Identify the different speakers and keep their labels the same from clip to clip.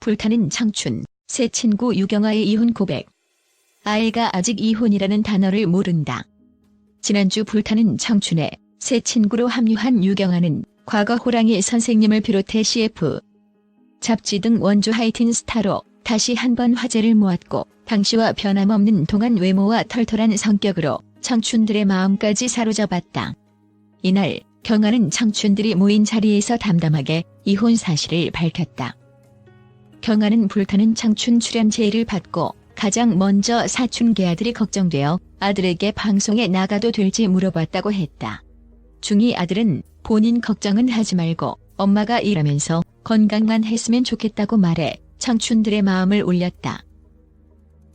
Speaker 1: 불타는 청춘, 새 친구 유경아의 이혼 고백. 아이가 아직 이혼이라는 단어를 모른다. 지난주 불타는 청춘에 새 친구로 합류한 유경아는 과거 호랑이 선생님을 비롯해 CF, 잡지 등 원조 하이틴 스타로 다시 한번 화제를 모았고 당시와 변함없는 동안 외모와 털털한 성격으로 청춘들의 마음까지 사로잡았다. 이날 경아는 청춘들이 모인 자리에서 담담하게 이혼 사실을 밝혔다. 경아는 불타는 청춘 출연 제의를 받고 가장 먼저 사춘기 아들이 걱정되어 아들에게 방송에 나가도 될지 물어봤다고 했다. 중2 아들은 본인 걱정은 하지 말고 엄마가 일하면서 건강만 했으면 좋겠다고 말해 청춘들의 마음을 울렸다.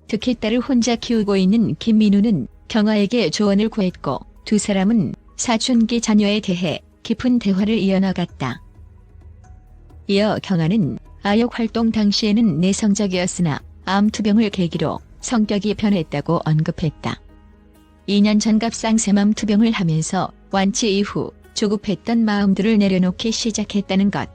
Speaker 1: 특히 딸을 혼자 키우고 있는 김민우는 경아에게 조언을 구했고 두 사람은 사춘기 자녀에 대해 깊은 대화를 이어나갔다. 이어 경아는 아역 활동 당시에는 내성적이었으나 암투병을 계기로 성격이 변했다고 언급했다. 2년 전 갑상샘암 투병을 하면서 완치 이후 조급했던 마음들을 내려놓기 시작했다는 것.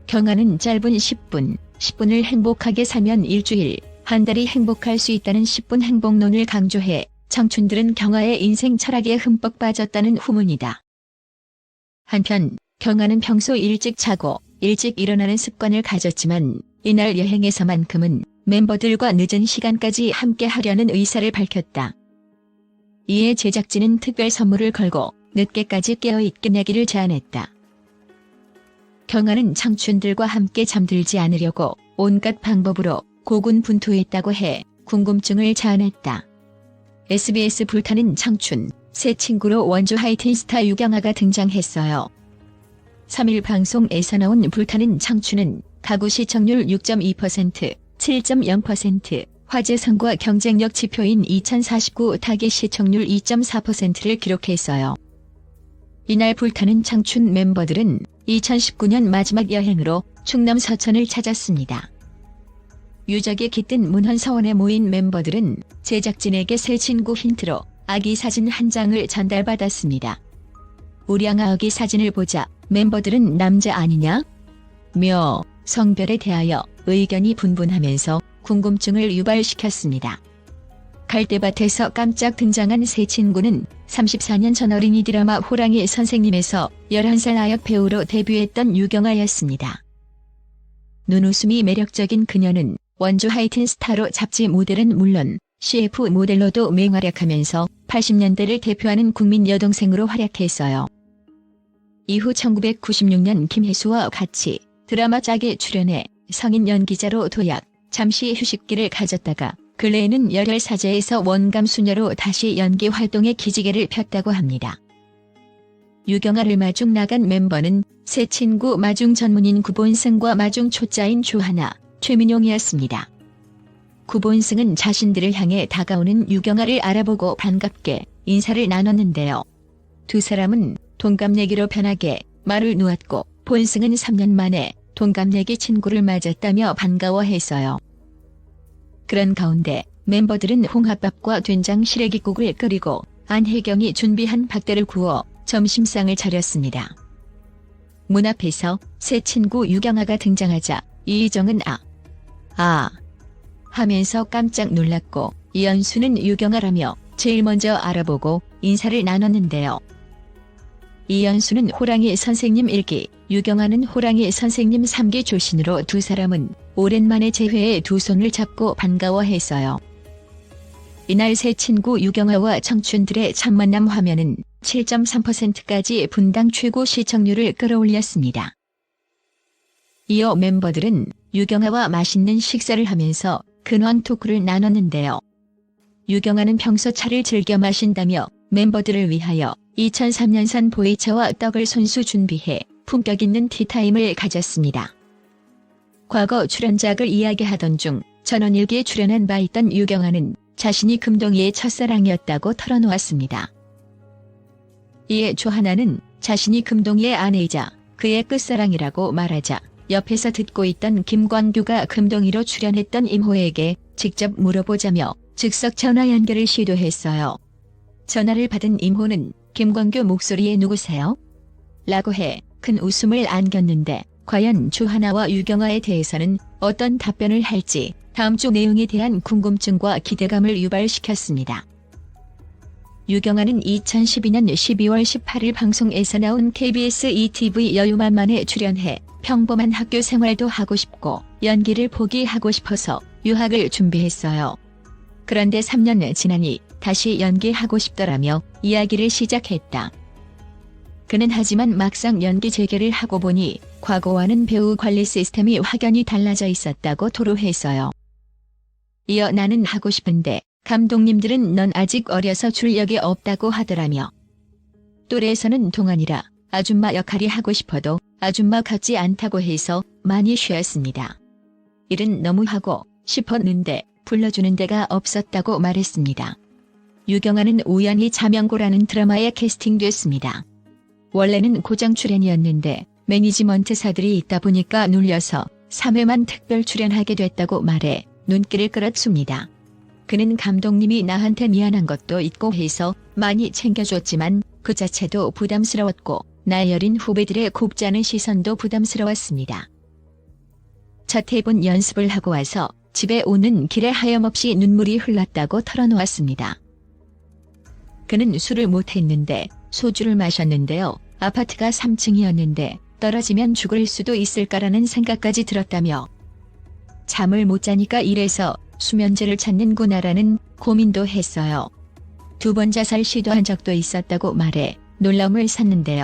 Speaker 1: 경아는 짧은 10분을 행복하게 살면 일주일, 한 달이 행복할 수 있다는 10분 행복론을 강조해 청춘들은 경아의 인생 철학에 흠뻑 빠졌다는 후문이다. 한편 경아는 평소 일찍 자고 일찍 일어나는 습관을 가졌지만 이날 여행에서만큼은 멤버들과 늦은 시간까지 함께 하려는 의사를 밝혔다. 이에 제작진은 특별 선물을 걸고 늦게까지 깨어있 끝내기를 제안했다. 경아는 청춘들과 함께 잠들지 않으려고 온갖 방법으로 고군분투했다고 해 궁금증을 자아냈다. SBS 불타는 청춘, 새 친구로 원조 하이틴 스타 유경아가 등장했어요. 3일 방송에서 나온 불타는 청춘은 가구 시청률 6.2%, 7.0%, 화제성과 경쟁력 지표인 2049 타깃 시청률 2.4%를 기록했어요. 이날 불타는 청춘 멤버들은 2019년 마지막 여행으로 충남 서천을 찾았습니다. 유적이 깃든 문헌서원에 모인 멤버들은 제작진에게 새 친구 힌트로 아기 사진 한 장을 전달받았습니다. 우량아 아기 사진을 보자 멤버들은 남자 아니냐? 며 성별에 대하여 의견이 분분하면서 궁금증을 유발시켰습니다. 갈대밭에서 깜짝 등장한 새 친구는 34년 전 어린이 드라마 호랑이 선생님에서 11살 아역 배우로 데뷔했던 유경아였습니다. 눈웃음이 매력적인 그녀는 원조 하이틴 스타로 잡지 모델은 물론 CF 모델로도 맹활약하면서 80년대를 대표하는 국민 여동생으로 활약했어요. 이후 1996년 김혜수와 같이 드라마 짝에 출연해 성인 연기자로 도약, 잠시 휴식기를 가졌다가 근래에는 열혈사제에서 원감 수녀로 다시 연기 활동의 기지개를 폈다고 합니다. 유경아를 마중 나간 멤버는 새 친구 마중 전문인 구본승과 마중 초짜인 조하나, 최민용이었습니다. 구본승은 자신들을 향해 다가오는 유경아를 알아보고 반갑게 인사를 나눴는데요. 두 사람은 동갑내기로 편하게 말을 놓았고 본승은 3년 만에 동갑내기 친구를 맞았다며 반가워했어요. 그런 가운데 멤버들은 홍합밥과 된장 시래기국을 끓이고 안혜경이 준비한 박대를 구워 점심상을 차렸습니다. 문 앞에서 새 친구 유경아가 등장하자 이희정은 아 하면서 깜짝 놀랐고 이연수는 유경아라며 제일 먼저 알아보고 인사를 나눴는데요. 이연수는 호랑이 선생님 1기, 유경아는 호랑이 선생님 3기 출신으로 두 사람은 오랜만에 재회에 두 손을 잡고 반가워했어요. 이날 새 친구 유경아와 청춘들의 첫 만남 화면은 7.3%까지 분당 최고 시청률을 끌어올렸습니다. 이어 멤버들은 유경아와 맛있는 식사를 하면서 근황 토크를 나눴는데요. 유경아는 평소 차를 즐겨 마신다며 멤버들을 위하여 2003년산 보이차와 떡을 손수 준비해 품격 있는 티타임을 가졌습니다. 과거 출연작을 이야기하던 중 전원일기에 출연한 바 있던 유경아는 자신이 금동이의 첫사랑이었다고 털어놓았습니다. 이에 조하나는 자신이 금동이의 아내이자 그의 끝사랑이라고 말하자 옆에서 듣고 있던 김광규가 금동이로 출연했던 임호에게 직접 물어보자며 즉석 전화 연결을 시도했어요. 전화를 받은 임호는 김광규 목소리에 누구세요? 라고 해 큰 웃음을 안겼는데 과연 주하나와 유경아에 대해서는 어떤 답변을 할지 다음 주 내용에 대한 궁금증과 기대감을 유발시켰습니다. 유경아는 2012년 12월 18일 방송에서 나온 KBS ETV 여유만만에 출연해 평범한 학교 생활도 하고 싶고 연기를 포기하고 싶어서 유학을 준비했어요. 그런데 3년 지나니 다시 연기하고 싶더라며 이야기를 시작했다. 그는 하지만 막상 연기 재개를 하고 보니 과거와는 배우 관리 시스템이 확연히 달라져 있었다고 토로했어요. 이어 나는 하고 싶은데 감독님들은 넌 아직 어려서 출력이 없다고 하더라며. 또래에서는 동안이라 아줌마 역할이 하고 싶어도 아줌마 같지 않다고 해서 많이 쉬었습니다. 일은 너무 하고 싶었는데 불러주는 데가 없었다고 말했습니다. 유경아는 우연히 자명고라는 드라마에 캐스팅됐습니다. 원래는 고정 출연이었는데 매니지먼트사들이 있다 보니까 눌려서 3회만 특별 출연하게 됐다고 말해 눈길을 끌었습니다. 그는 감독님이 나한테 미안한 것도 있고 해서 많이 챙겨줬지만 그 자체도 부담스러웠고 나이 어린 후배들의 곱지 않은 시선도 부담스러웠습니다. 첫 회분 연습을 하고 와서 집에 오는 길에 하염없이 눈물이 흘렀다고 털어놓았습니다. 그는 술을 못했는데 소주를 마셨는데요. 아파트가 3층이었는데 떨어지면 죽을 수도 있을까라는 생각까지 들었다며 잠을 못 자니까 이래서 수면제를 찾는구나라는 고민도 했어요. 2번 자살 시도한 적도 있었다고 말해 놀라움을 샀는데요.